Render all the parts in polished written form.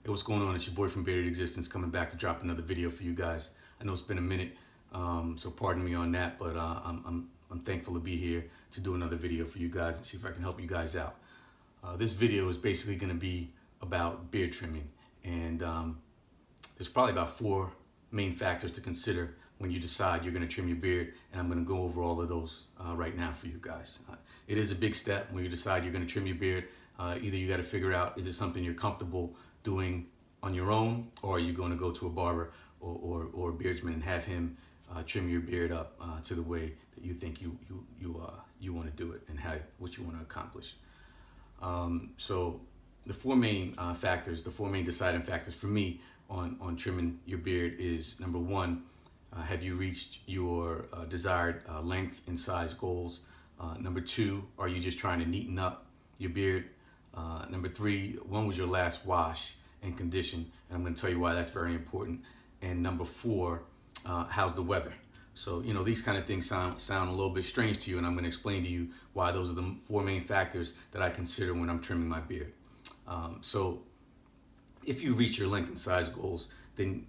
Hey, what's going on? It's your boy from Bearded Existence coming back to drop another video for you guys. I know it's been a minute, so pardon me on that, but I'm thankful to be here to do another video for you guys and see if I can help you guys out. This video is basically going to be about beard trimming, and there's probably about 4 main factors to consider when you decide you're going to trim your beard, and I'm going to go over all of those right now for you guys. It is a big step when you decide you're going to trim your beard. Either you got to figure out, is it something you're comfortable doing on your own, or are you going to go to a barber or a beardsman and have him trim your beard up to the way that you think you want to do it and what you want to accomplish. So the 4 main factors, the 4 main deciding factors for me on trimming your beard is, number 1, have you reached your desired length and size goals? Number 2, are you just trying to neaten up your beard? Number 3, when was your last wash and condition? And I'm going to tell you why that's very important. And number 4, how's the weather? So, you know, these kind of things sound a little bit strange to you, and I'm going to explain to you why those are the 4 main factors that I consider when I'm trimming my beard. So if you reach your length and size goals, then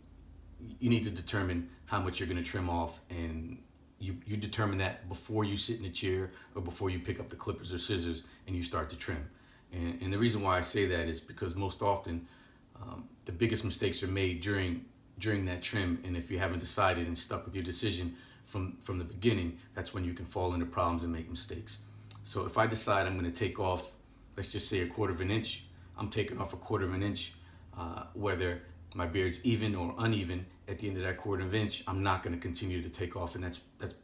you need to determine how much you're going to trim off, and you determine that before you sit in a chair or before you pick up the clippers or scissors and you start to trim. And the reason why I say that is because most often the biggest mistakes are made during that trim, and if you haven't decided and stuck with your decision from the beginning, that's when you can fall into problems and make mistakes. So if I decide I'm going to take off, let's just say 1/4 of an inch, I'm taking off 1/4 of an inch, whether my beard's even or uneven. At the end of that 1/4 of an inch, I'm not going to continue to take off, and that's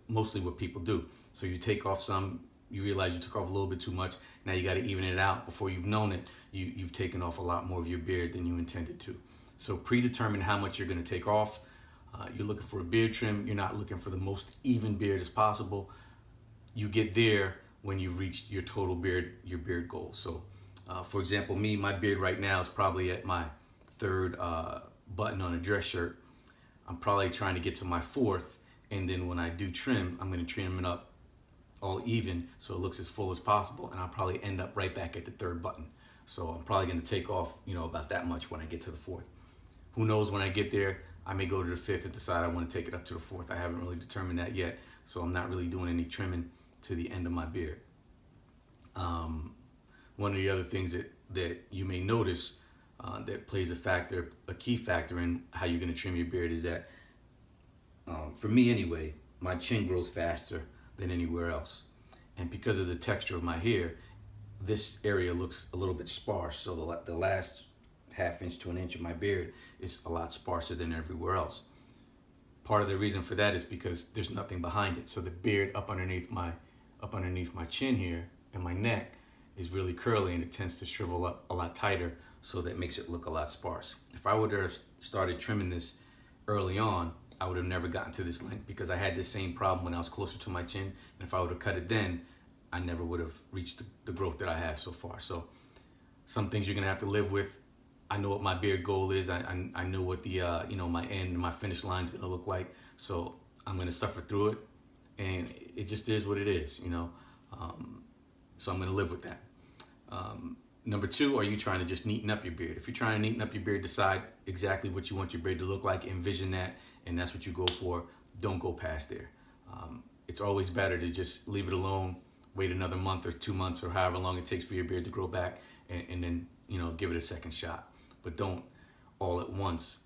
mostly what people do. So you take off some, you realize you took off a little bit too much. Now you got to even it out. Before you've known it, you've taken off a lot more of your beard than you intended to. So predetermine how much you're going to take off. You're looking for a beard trim. You're not looking for the most even beard as possible. You get there when you've reached your total your beard goal. So for example, my beard right now is probably at my 3rd button on a dress shirt. I'm probably trying to get to my 4th, and then when I do trim, I'm going to trim it up all even so it looks as full as possible, and I'll probably end up right back at the 3rd button. So I'm probably going to take off, you know, about that much when I get to the 4th. Who knows, when I get there, I may go to the 5th and decide I want to take it up to the 4th. I haven't really determined that yet, so I'm not really doing any trimming to the end of my beard. One of the other things that you may notice that plays a key factor in how you're going to trim your beard is that, for me anyway, my chin grows faster than anywhere else. And because of the texture of my hair, this area looks a little bit sparse. So the last 1/2 inch to 1 inch of my beard is a lot sparser than everywhere else. Part of the reason for that is because there's nothing behind it. So the beard up underneath my chin here and my neck is really curly, and it tends to shrivel up a lot tighter, so that makes it look a lot sparse. If I would have started trimming this early on, I would have never gotten to this length, because I had the same problem when I was closer to my chin, and if I would have cut it then, I never would have reached the growth that I have so far. So some things you're gonna have to live with. I know what my beard goal is. I know what the you know, my end, my finish line is gonna look like. So I'm gonna suffer through it, and it just is what it is, you know. So I'm gonna live with that. Number 2, are you trying to just neaten up your beard? If you're trying to neaten up your beard, decide exactly what you want your beard to look like, envision that, and that's what you go for. Don't go past there. It's always better to just leave it alone, wait another month or 2 months or however long it takes for your beard to grow back, and then, you know, give it a second shot. But don't all at once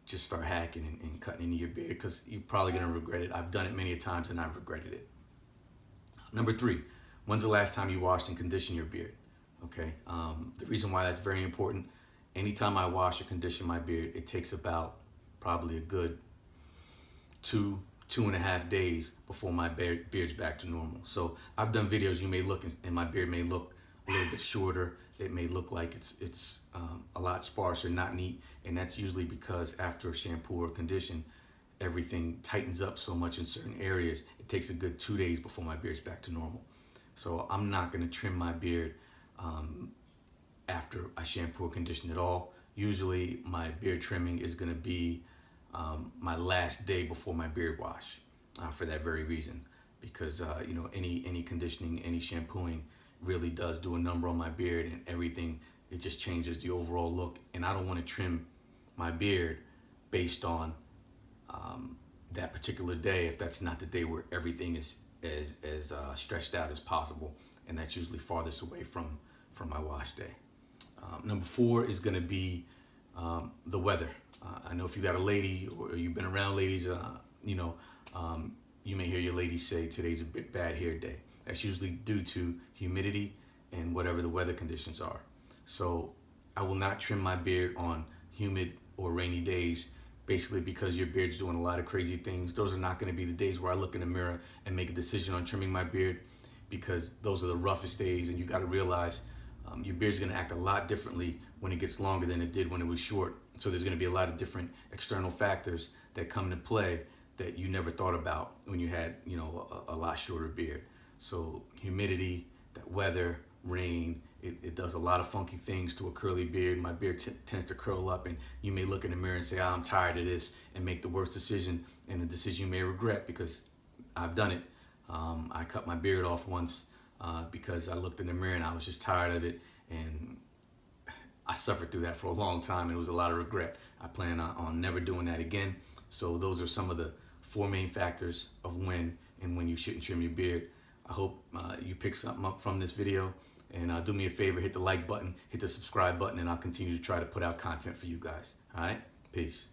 just start hacking and cutting into your beard, because you're probably going to regret it. I've done it many times and I've regretted it. Number 3, when's the last time you washed and conditioned your beard? Okay, the reason why that's very important, anytime I wash or condition my beard, it takes about probably a good 2.5 days before my beard's back to normal. So I've done videos, you may look and my beard may look a little bit shorter. It may look like it's a lot sparser, not neat, and that's usually because after a shampoo or condition, everything tightens up so much in certain areas. It takes a good 2 days before my beard's back to normal. So I'm not going to trim my beard after I shampoo or condition at all. Usually my beard trimming is going to be my last day before my beard wash, for that very reason, because you know, any conditioning, any shampooing really does do a number on my beard, and everything it just changes the overall look. And I don't want to trim my beard based on that particular day if that's not the day where everything is as stretched out as possible, and that's usually farthest away from my wash day. Number 4 is going to be the weather. I know if you got a lady or you've been around ladies, you may hear your lady say today's a bit bad hair day. That's usually due to humidity and whatever the weather conditions are. So I will not trim my beard on humid or rainy days, basically because your beard's doing a lot of crazy things. Those are not going to be the days where I look in the mirror and make a decision on trimming my beard, because those are the roughest days, and you got to realize your beard's going to act a lot differently when it gets longer than it did when it was short. So there's going to be a lot of different external factors that come into play that you never thought about when you had, a lot shorter beard. So humidity, that weather, rain, it does a lot of funky things to a curly beard. My beard tends to curl up, and you may look in the mirror and say, I'm tired of this, and make the worst decision, and a decision you may regret, because I've done it. I cut my beard off once because I looked in the mirror and I was just tired of it, and I suffered through that for a long time, and it was a lot of regret. I plan on never doing that again. So those are some of the 4 main factors of when you shouldn't trim your beard. I hope you pick something up from this video, and do me a favor, hit the like button, hit the subscribe button, and I'll continue to try to put out content for you guys. All right, peace.